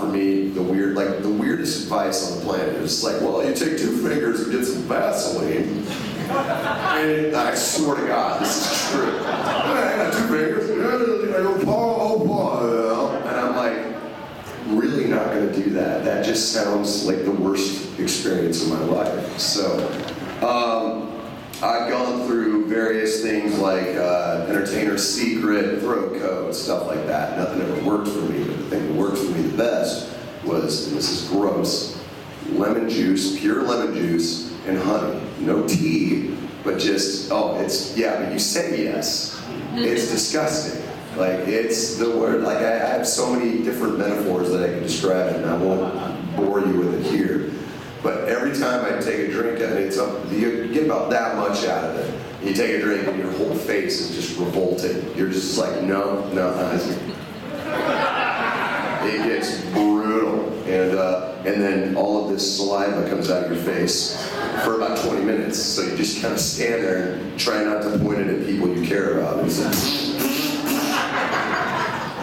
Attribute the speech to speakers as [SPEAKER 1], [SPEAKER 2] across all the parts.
[SPEAKER 1] offered me the weirdest advice on the planet. It was like, well, you take 2 fingers and get some Vaseline. And I swear to God, this is true. I got 2 fingers. I go, Paul. And I'm like, really not going to do that. That just sounds like the worst experience of my life. So, I've gone through various things like entertainer's secret, throat coat, stuff like that. Nothing ever worked for me, but the thing that worked for me the best was, and this is gross, lemon juice, pure lemon juice, and honey. No tea, but just, yeah, but you say yes. It's disgusting. Like, it's the word, like I have so many different metaphors that I can describe it, and I won't bore you with it here. But every time I take a drink, and you get about that much out of it. You take a drink and your whole face is just revolting. You're just like, no. It gets brutal. And then all of this saliva comes out of your face for about 20 minutes. So you just kind of stand there and try not to point it at people you care about.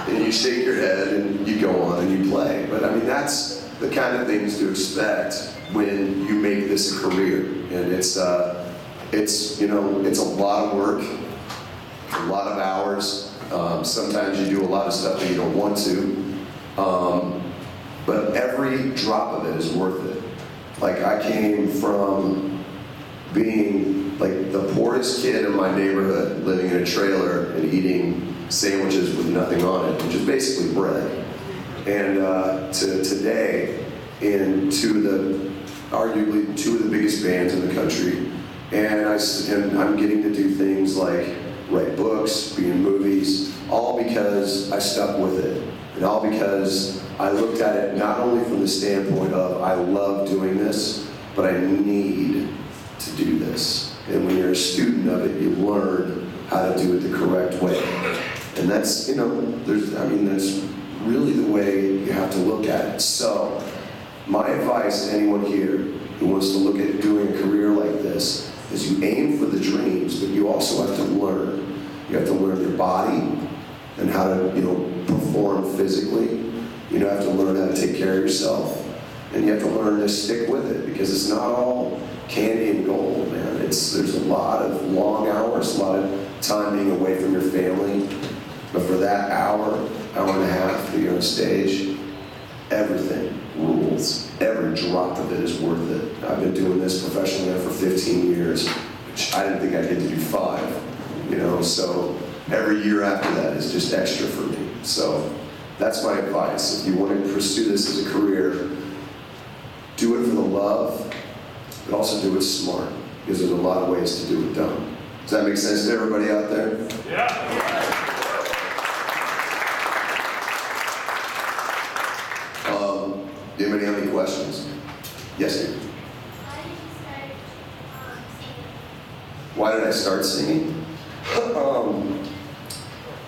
[SPEAKER 1] And you shake your head and you go on and you play. But I mean, that's the kind of things to expect when you make this a career. And it's a lot of work, a lot of hours. Sometimes you do a lot of stuff that you don't want to. But every drop of it is worth it. Like, I came from being like the poorest kid in my neighborhood, living in a trailer and eating sandwiches with nothing on it, which is basically bread. And to today, in arguably two of the biggest bands in the country, and I'm getting to do things like write books, be in movies, all because I stuck with it, and all because I looked at it not only from the standpoint of I love doing this, but I need to do this. And when you're a student of it, you learn how to do it the correct way. And that's, that's really the way you have to look at it. So, my advice to anyone here who wants to look at doing a career like this is you aim for the dreams, but you also have to learn. You have to learn your body and how to, perform physically. You have to learn how to take care of yourself. And you have to learn to stick with it, because it's not all candy and gold, man. There's a lot of long hours, a lot of time being away from your family. But for that hour and a half that you're on stage, everything rules. Every drop of it is worth it. I've been doing this professionally now for 15 years, which I didn't think I'd get to do 5. So every year after that is just extra for me. So that's my advice. If you want to pursue this as a career, do it for the love, but also do it smart, because there's a lot of ways to do it dumb. Does that make sense to everybody out there?
[SPEAKER 2] Yeah.
[SPEAKER 1] Anybody have any questions? Yes, Steve. Why did I start singing?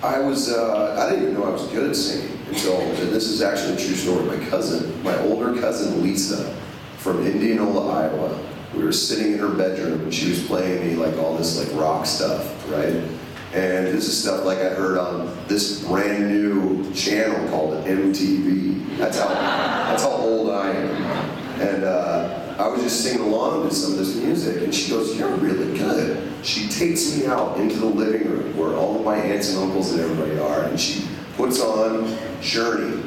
[SPEAKER 1] I didn't even know I was good at singing until, and this is actually a true story, my older cousin Lisa from Indianola, Iowa, we were sitting in her bedroom and she was playing me like all this like rock stuff, right? And this is stuff like I heard on this brand new channel called MTV. That's how old I am. And I was just singing along to some of this music, and she goes, "You're really good." She takes me out into the living room where all of my aunts and uncles and everybody are, and she puts on Journey,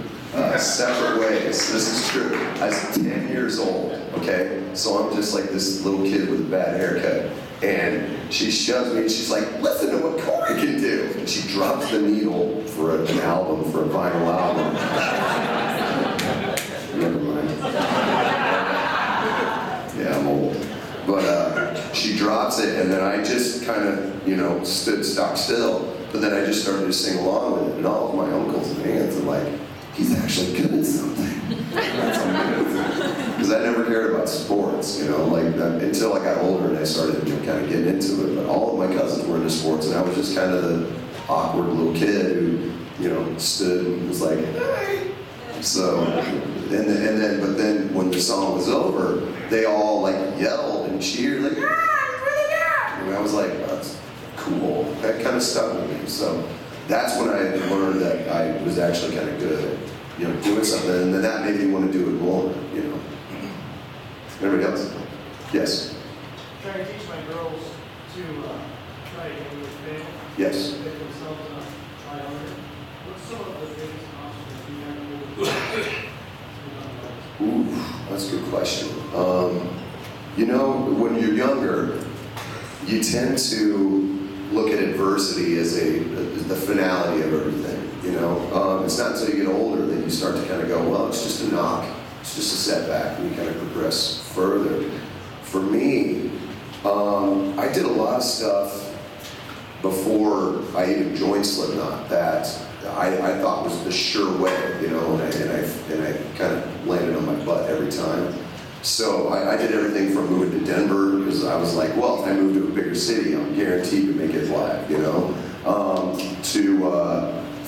[SPEAKER 1] Separate Ways. This is true. I was 10 years old, okay? So I'm just like this little kid with a bad haircut. And she shoves me and she's like, "Listen to what Corey can do." And she drops the needle for an album, for a vinyl album. Never mind. Yeah, I'm old. But she drops it, and then I just kind of, stood stock still. But then I just started to sing along with it, and all of my uncles and aunts are like, "He's actually good at something." That's amazing. Because I never cared about sports, until I got older and I started kind of getting into it. But all of my cousins were into sports, and I was just kind of the awkward little kid who, stood and was like, "Hey." So, but then when the song was over, they all yelled and cheered, really good. And I was like, "That's cool." That kind of stuck with me. So that's when I learned that I was actually kind of good at it. doing something, and then that made me want to do it more, Everybody else? Yes?
[SPEAKER 2] Trying to teach my girls to try to get with band.
[SPEAKER 1] Yes.
[SPEAKER 2] Get themselves try harder. What's some of the biggest obstacles you have?
[SPEAKER 1] Ooh, that's a good question. When you're younger, you tend to look at adversity as the finality of everything. It's not until you get older that you start to kind of go, well, it's just a knock, it's just a setback, and you kind of progress further. For me, I did a lot of stuff before I even joined Slipknot that I thought was the sure way, and I kind of landed on my butt every time. So I did everything from moving to Denver, because I was like, well, if I move to a bigger city, I'm guaranteed to make it live,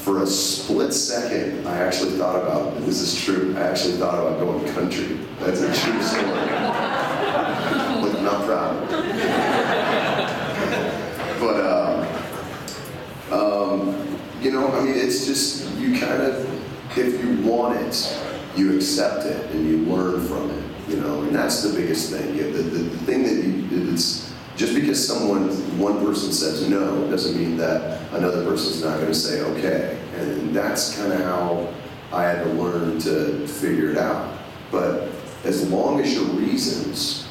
[SPEAKER 1] for a split second, I actually thought about, and this is true, I actually thought about going country. That's a true story. But I'm not proud. But, it's just, you kind of, if you want it, you accept it and you learn from it, and that's the biggest thing. The thing that it's, just because one person says no, doesn't mean that another person's not going to say okay. And that's kind of how I had to learn to figure it out. But as long as your reasons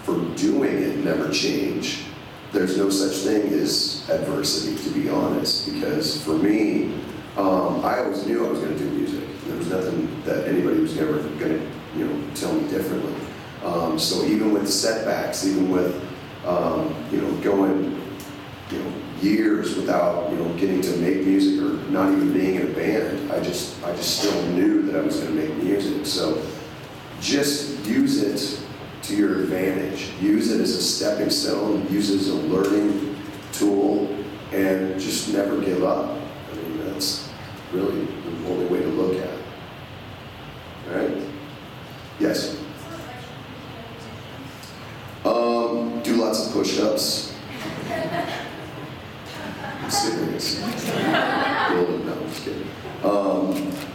[SPEAKER 1] for doing it never change, there's no such thing as adversity, to be honest. Because for me, I always knew I was going to do music. There was nothing that anybody was ever going to, tell me differently. So even with setbacks, even with going, years without, getting to make music or not even being in a band, I just still knew that I was going to make music. So just use it to your advantage. Use it as a stepping stone. Use it as a learning tool, and just never give up. That's really the only way to look at it. All right? Yes? Do lots of push-ups. I'm serious. No, I'm just kidding.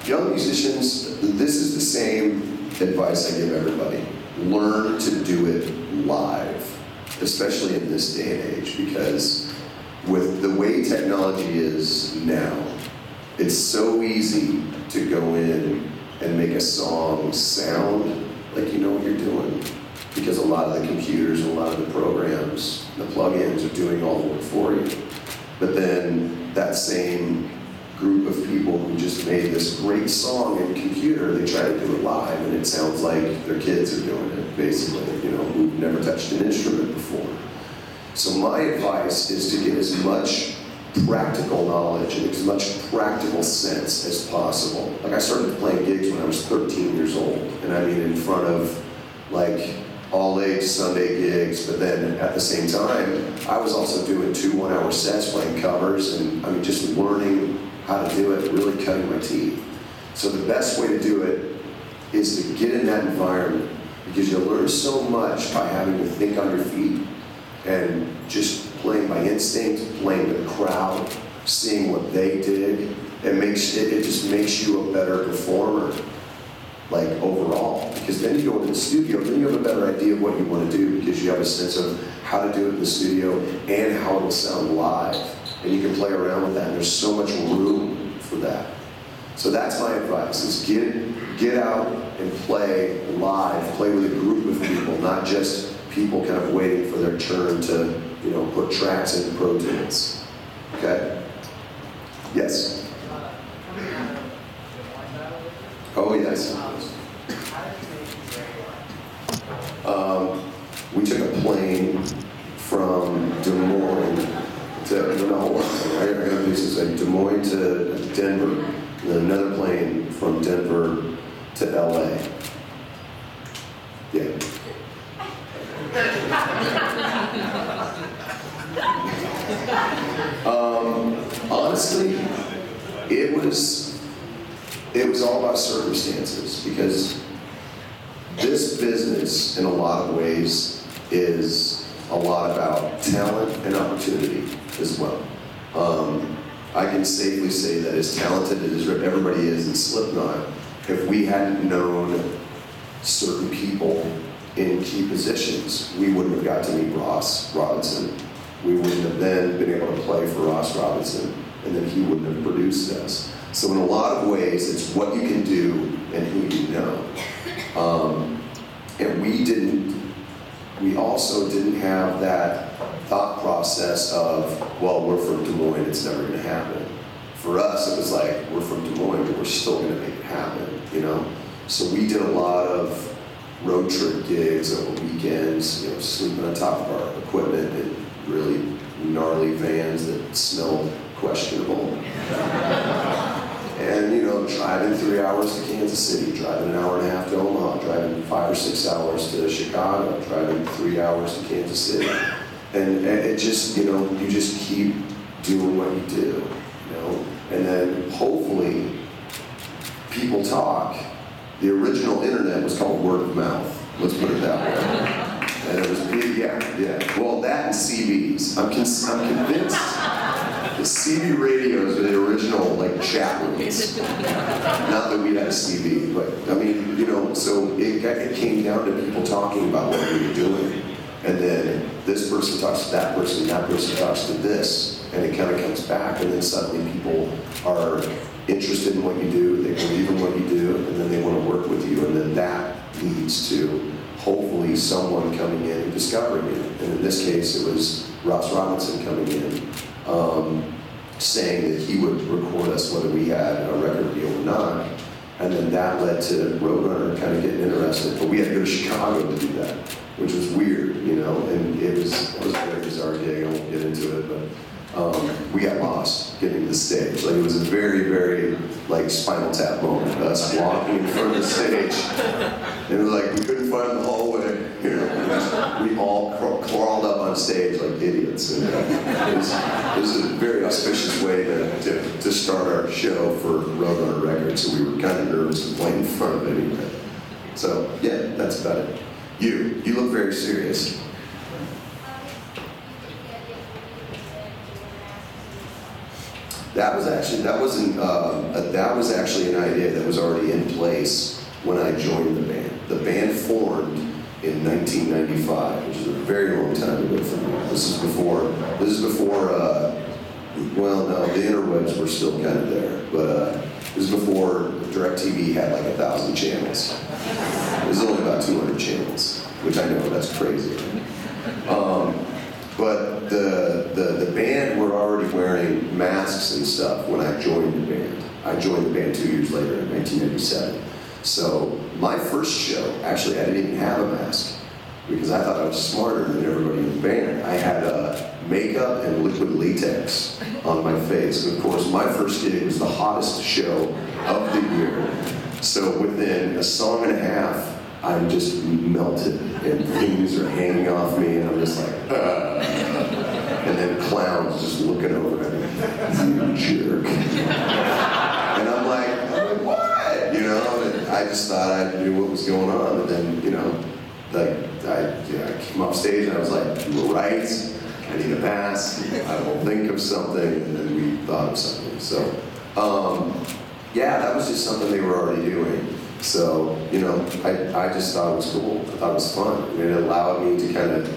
[SPEAKER 1] Young musicians, this is the same advice I give everybody. Learn to do it live, especially in this day and age, because with the way technology is now, it's so easy to go in and make a song sound like you know what you're doing. Because a lot of the computers, a lot of the programs, the plugins are doing all the work for you. But then that same group of people who just made this great song in computer, they try to do it live, and it sounds like their kids are doing it, basically, who've never touched an instrument before. So my advice is to get as much practical knowledge and as much practical sense as possible. Like, I started playing gigs when I was 13 years old, and in front of all-age Sunday gigs, but then at the same time, I was also doing 2 one-hour sets, playing covers, and just learning how to do it, really cutting my teeth. So the best way to do it is to get in that environment, because you'll learn so much by having to think on your feet and just playing by instinct, playing to the crowd, seeing what they did. It just makes you a better performer, overall. Because then you go into the studio, then you have a better idea of what you want to do, because you have a sense of how to do it in the studio and how it'll sound live. And you can play around with that, and there's so much room for that. So that's my advice, is get out and play live, play with a group of people, not just people kind of waiting for their turn to, put tracks into Pro Tools. Okay? Yes? Oh, yes. We took a plane from Des Moines to, I gotta do this, Des Moines to Denver, and then another plane from Denver to LA. Yeah. Honestly, it was all about circumstances, because this business, in a lot of ways, is a lot about talent and opportunity as well. I can safely say that as talented as everybody is in Slipknot, if we hadn't known certain people in key positions, we wouldn't have got to meet Ross Robinson. We wouldn't have then been able to play for Ross Robinson, and then he wouldn't have produced us. So in a lot of ways, it's what you can do and who you know. And we also didn't have that thought process of, well, we're from Des Moines, it's never gonna happen. For us, it was like, we're from Des Moines, but we're still gonna make it happen, you know? So we did a lot of road trip gigs over weekends, you know, sleeping on top of our equipment in really gnarly vans that smelled questionable. And, you know, driving 3 hours to Kansas City, driving an hour and a half to Omaha, driving 5 or 6 hours to Chicago, driving 3 hours to Kansas City. And it just, you know, you just keep doing what you do, you know? And then hopefully people talk. The original internet was called word of mouth. Let's put it that way. And it was big, yeah. Well, that and CBs. I'm convinced the CB radios were the original, like, chat rooms. Not that we had a CB, but, I mean, you know, so it came down to people talking about what we were doing. And then this person talks to that person talks to this, and it kind of comes back, and then suddenly people are interested in what you do, they believe in what you do, and then they want to work with you, and then that leads to hopefully someone coming in and discovering you. And in this case, it was Ross Robinson coming in, saying that he would record us whether we had a record deal or not, and then that led to Roadrunner kind of getting interested. But we had to go to Chicago to do that, which was weird, you know, and it was a very bizarre gig. I won't get into it, but we got lost getting to the stage. Like, it was a very, very, like, Spinal Tap moment. Us walking in front of the stage, and it was like we couldn't find the hallway. You know, we all crawled up on stage like idiots. And it was a very auspicious way to start our show for Roadrunner Records. So we were kind of nervous to play in front of it anyway. So yeah, that's about it. You look very serious. That was actually an idea that was already in place when I joined the band. The band formed in 1995, which is a very long time ago for me. This is before, well, no, the interwebs were still kind of there, but this is before DirecTV had like 1,000 channels. There's only about 200 channels, which I know that's crazy. But the band were already wearing masks and stuff when I joined the band. I joined the band 2 years later in 1997. So my first show, actually I didn't even have a mask because I thought I was smarter than everybody in the band. I had makeup and liquid latex on my face. And of course, my first gig was the hottest show of the year. So within a song and a half, I'm just melted, and things are hanging off me, and I'm just like, and then clowns just looking over at me, you jerk. And I'm like, what? You know, and I just thought I knew what was going on, and then, you know, like, I came off stage, and I was like, you were right, I need a mask, I will think of something, and then we thought of something. So, yeah, that was just something they were already doing. So, you know, I just thought it was cool. I thought it was fun. I mean, it allowed me to kind of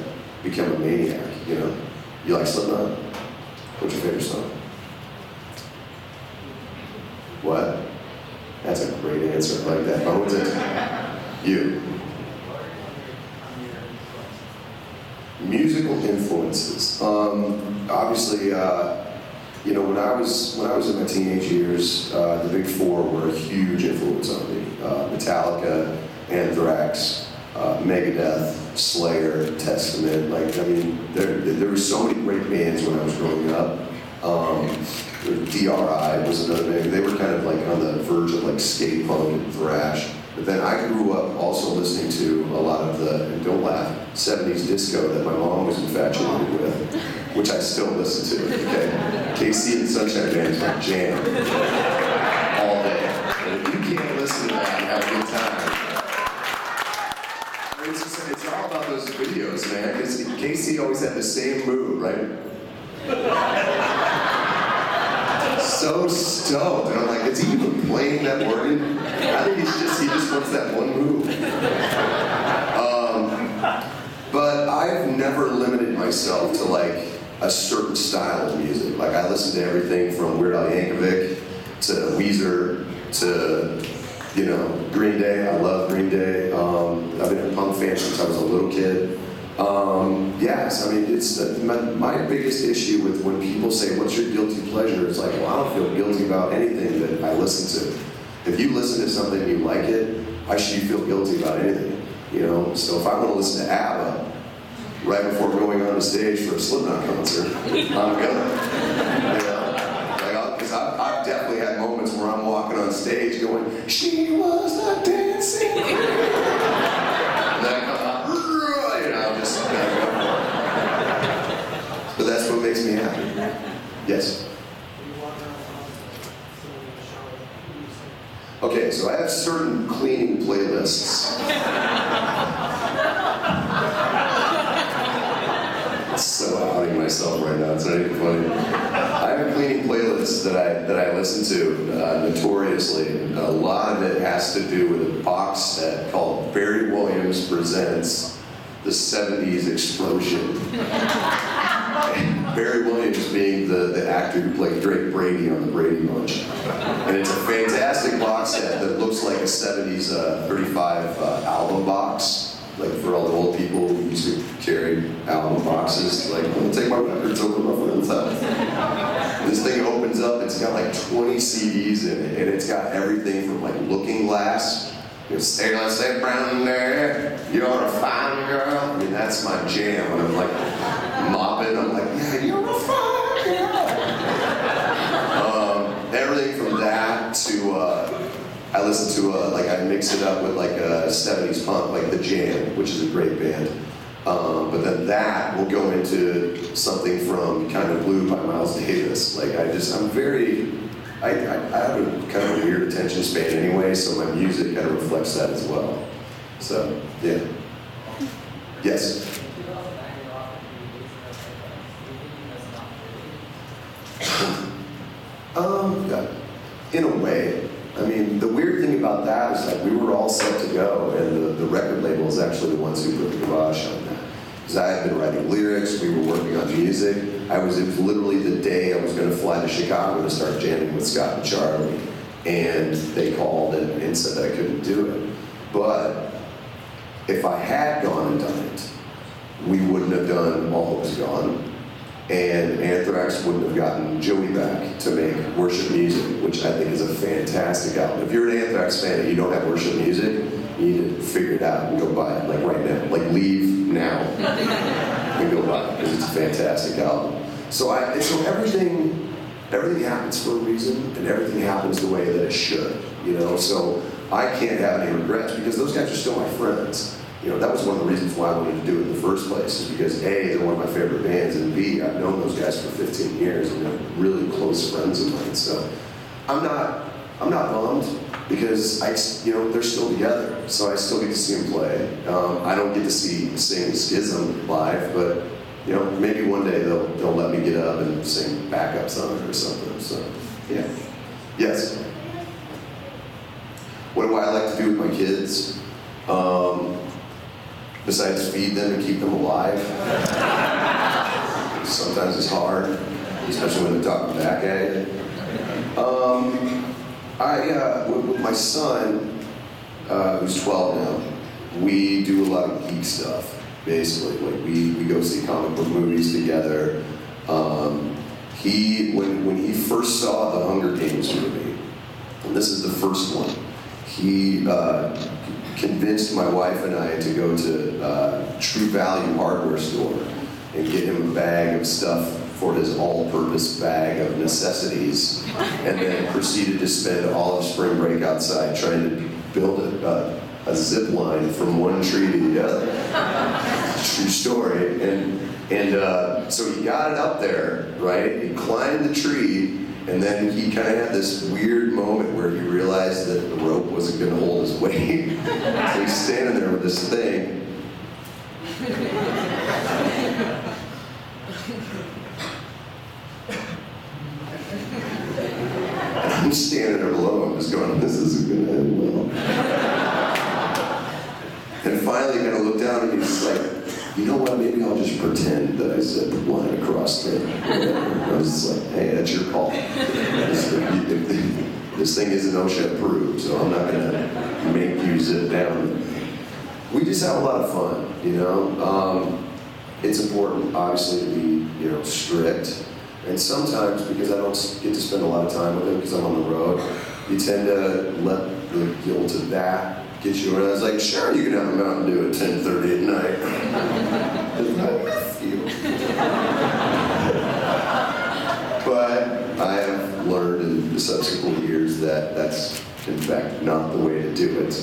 [SPEAKER 1] become a maniac, you know. You like Slipknot? What's your favorite song? What? That's a great answer. I like that. Bones it. You. Musical influences. Obviously, you know, when I was in my teenage years, the Big Four were a huge influence on me. Metallica, Anthrax, Megadeth, Slayer, Testament. Like, I mean, there were so many great bands when I was growing up. DRI was another band. They were kind of like on the verge of like skate punk and thrash. But then I grew up also listening to a lot of the, and don't laugh, 70s disco that my mom was infatuated with, which I still listen to, okay? KC and the Sunshine Band is my jam all day. And if you can't listen to that and have a good time, I mean, it's all about those videos, man. KC always had the same move, right? so stoked. And I'm like, is he even playing that organ? I think he just wants that one move. But I've never limited myself to like a certain style of music. Like I listen to everything from Weird Al Yankovic to Weezer to, you know, Green Day. I love Green Day. I've been a punk fan since I was a little kid. Yes, I mean, it's my biggest issue with when people say, what's your guilty pleasure? It's like, well, I don't feel guilty about anything that I listen to. If you listen to something and you like it, why should you feel guilty about anything? You know, so if I want to listen to ABBA right before going on the stage for a Slipknot concert, I'm gonna. You know, because I've definitely had moments where I'm walking on stage going, she was a dancing queen. And then I come out, you know, I'm just gonna go for it. But that's what makes me happy. Yes? Okay, so I have certain cleaning playlists. So outing myself right now, it's not even funny. I have a cleaning playlist that I listen to notoriously. A lot of it has to do with a box set called Barry Williams Presents the 70s Explosion. Barry Williams being the actor who played Drake Brady on the Brady Bunch. And it's a fantastic box set that looks like a 70s 35 album box. Like for all the old people who used to carry album boxes, like, I'm gonna take my records over to my friend's house. This thing opens up, it's got like 20 CDs in it, and it's got everything from like Looking Glass, you know, stay brown there, you're a fine girl. I mean, that's my jam. When I'm like mopping, I'm like, yeah, you're a fine girl. Everything from that to, I listen to, like I mix it up with like a 70s punk, like The Jam, which is a great band. But then that will go into something from Kind of Blue by Miles Davis. Like I have a kind of a weird attention span anyway, so my music kind of reflects that as well. So, yeah. Yes? Yeah. In a way. I mean, the weird thing about that is that we were all set to go, and the record label is actually the ones who put the kibosh on that. Because I had been writing lyrics, we were working on music. It was literally the day I was going to fly to Chicago to start jamming with Scott and Charlie. And they called and said that I couldn't do it. But if I had gone and done it, we wouldn't have done All Hope Is Gone. And Anthrax wouldn't have gotten Joey back to make Worship Music, which I think is a fantastic album. If you're an Anthrax fan and you don't have Worship Music, you need to figure it out and go buy it, like right now. Like leave now and go buy it, because it's a fantastic album. So everything happens for a reason, and everything happens the way that it should, you know? So I can't have any regrets, because those guys are still my friends. You know, that was one of the reasons why I wanted to do it in the first place, is because A, they're one of my favorite bands, and B, I've known those guys for 15 years, and they're really close friends of mine. So I'm not bummed, because they're still together, so I still get to see them play. I don't get to sing Schism live, but you know, maybe one day they'll let me get up and sing backups on it or something. So yeah, yes. What do I like to do with my kids? Besides feed them and keep them alive. Sometimes it's hard, especially when they're talking back at you. With my son, who's 12 now, we do a lot of geek stuff, basically. Like we go see comic book movies together. When he first saw the Hunger Games movie, and this is the first one, he convinced my wife and I to go to True Value hardware store and get him a bag of stuff for his all-purpose bag of necessities, and then proceeded to spend all of spring break outside trying to build a zip line from one tree to the other. True story. And so he got it up there, right? He climbed the tree, and then he kind of had this weird moment where he realized that the rope wasn't going to hold his weight. So he's standing there with this thing. standing there below him, just going, this isn't going to end well. And finally, kind of looked down and he's like, you know what, maybe I'll just pretend that I said the line across there. I was just like, hey, that's your call. This thing isn't OSHA approved, so I'm not going to make you zip down. We just have a lot of fun, you know. It's important, obviously, to be, you know, strict. And sometimes, because I don't get to spend a lot of time with him because I'm on the road, you tend to let the guilt of that get you. And I was like, sure, you can have a Mountain Dew at 10:30 at night. I miss you. But I have learned in the subsequent years that that's, in fact, not the way to do it.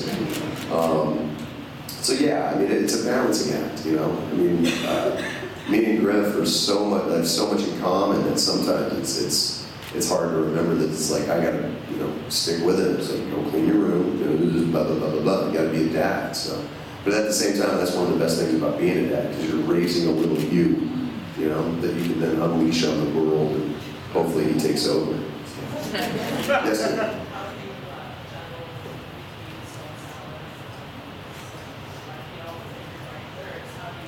[SPEAKER 1] So yeah, I mean, it's a balancing act, you know. I mean, me and Griff are so much, have so much in common that sometimes it's hard to remember that it's like I gotta, you know, stick with it. It's like, go clean your room, blah blah blah blah blah. You gotta be a dad. So, but at the same time, that's one of the best things about being a dad because you're raising a little you know, that you can then unleash on the world, and hopefully he takes over. Yes, sir.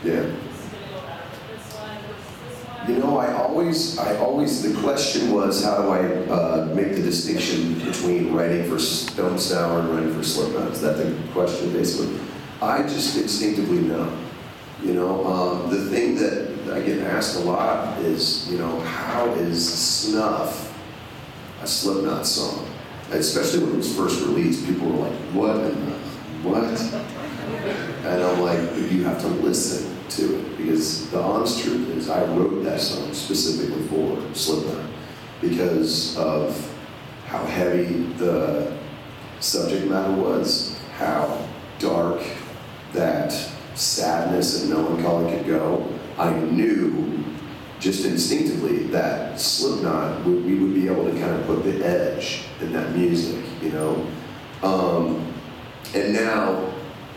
[SPEAKER 1] Yeah. You know, I always, the question was, how do I make the distinction between writing for Stone Sour and writing for Slipknot? Is that the question, basically? I just instinctively know. You know, the thing that I get asked a lot is, you know, how is Snuff a Slipknot song? Especially when it was first released, people were like, what? And I'm like, you have to listen to it, because the honest truth is I wrote that song specifically for Slipknot because of how heavy the subject matter was, how dark that sadness and melancholy could go. I knew just instinctively that Slipknot, we would be able to kind of put the edge in that music, you know? And now,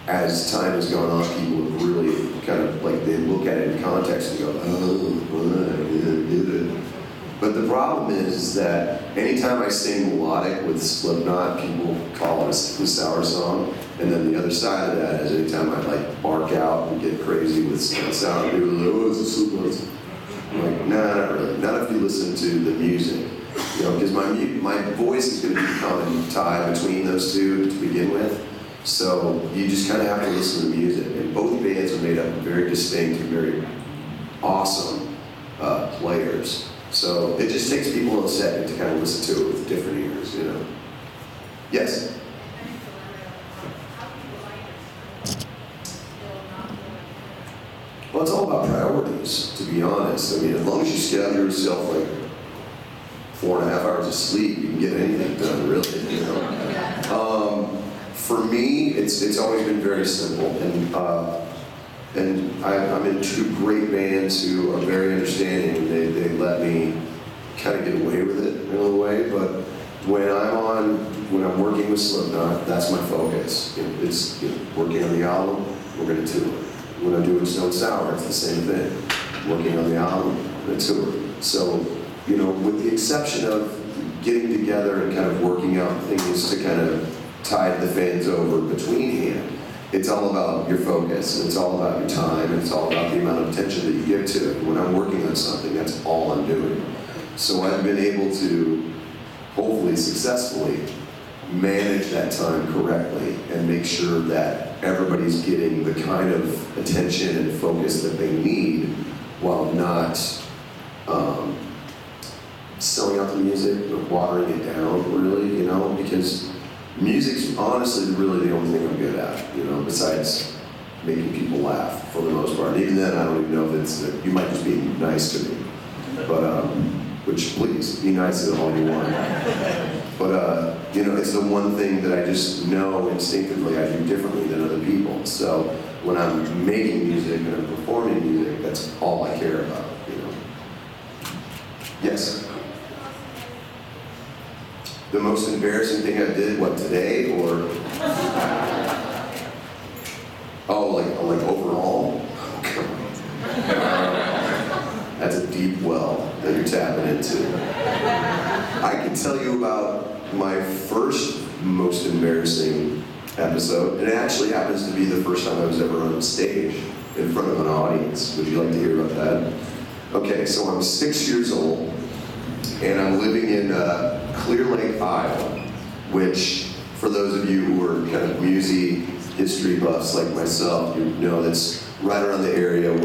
[SPEAKER 1] as time has gone on, people have really kind of, like, they look at it in context and go, oh, well, I did it. But the problem is that anytime I sing melodic with Slipknot, people call it a sour song. And then the other side of that is anytime I, like, bark out and get crazy with sound, people are like, oh, it's a Slipknot song. I'm like, nah, not really. Not if you listen to the music. You know, because my voice is going to become tied between those two to begin with. So you just kind of have to listen to the music. And both bands are made up of very distinct and very awesome players. So it just takes people a second to kind of listen to it with different ears, you know. Yes? Well, it's all about priorities, to be honest. I mean, as long as you schedule yourself like 4.5 hours of sleep, you can get anything done, really, you know. For me, it's always been very simple, and I'm in two great bands who are very understanding, and they let me kind of get away with it in a way. But when I'm working with Slipknot, that's my focus. It's working on the album, we're going to tour. When I'm doing Stone Sour, it's the same thing. Working on the album, we're going to tour. So, you know, with the exception of getting together and kind of working out things to kind of tide the fans over between, it's all about your focus, and it's all about your time, and it's all about the amount of attention that you give to it. When I'm working on something, that's all I'm doing. So I've been able to, hopefully successfully, manage that time correctly and make sure that everybody's getting the kind of attention and focus that they need while not selling out the music or watering it down, really, you know, because music's honestly really the only thing I'm good at, you know, besides making people laugh for the most part. Even then, I don't even know if it's, you might just be nice to me, but, which please, be nice to all you want. But, you know, it's the one thing that I just know instinctively I do differently than other people. So when I'm making music and I'm performing music, that's all I care about, you know. Yes? The most embarrassing thing I did, what, today, or? Oh, like overall? Oh, come on. That's a deep well that you're tapping into. I can tell you about my first most embarrassing episode, and it actually happens to be the first time I was ever on stage in front of an audience. Would you like to hear about that? Okay, so I'm 6 years old, and I'm living in Clear Lake, Iowa, which, for those of you who are kind of music history buffs like myself, you know that's right around the area where